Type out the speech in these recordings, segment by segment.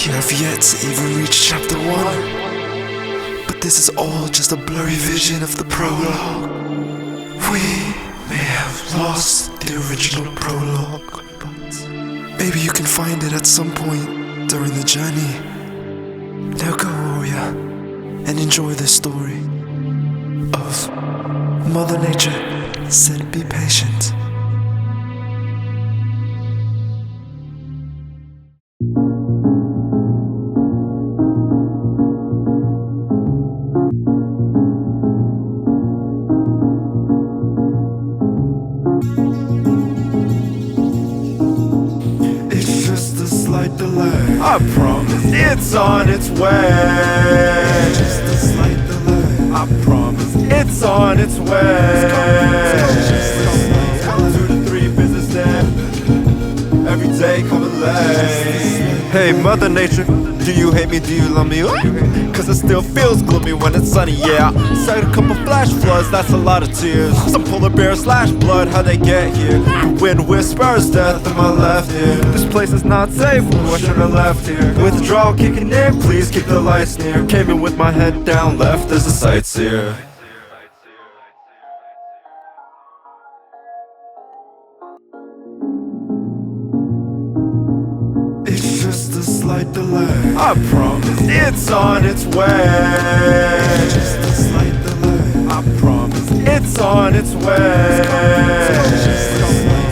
You have yet to even reach chapter 1, but this is all just a blurry vision of the prologue. We may have lost the original prologue, but maybe you can find it at some point during the journey. Now go, Oooh, and enjoy the story of Mother Nature said be patient. It's just a slight delay. I promise it's on its way. Just a slight delay. I promise it's on its way. Two to three business days. Every day coming late. Hey, Mother Nature, do you hate me? Do you love me? Cause it still feels gloomy when it's sunny, yeah. Sight a couple flash floods, that's a lot of tears. Some polar bears slash blood, how'd they get here? The wind whispers death in my left ear. This place is not safe, ooh, I should've left here. Withdrawal kicking in, please keep the lights near. Came in with my head down, left as a sightseer. It's just a slight delay. I promise it's on its way. Just a slight delay. I promise it's on its way.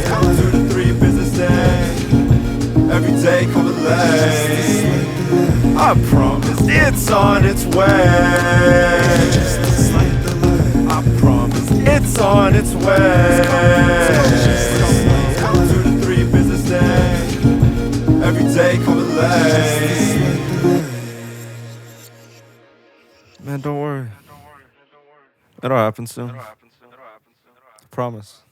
Two to three business days. Every day coming late. I promise it's on its way. Just a slight delay. I promise it's on its way. Two to three business days. Every day coming late. Man, don't worry. It'll happen soon. I promise.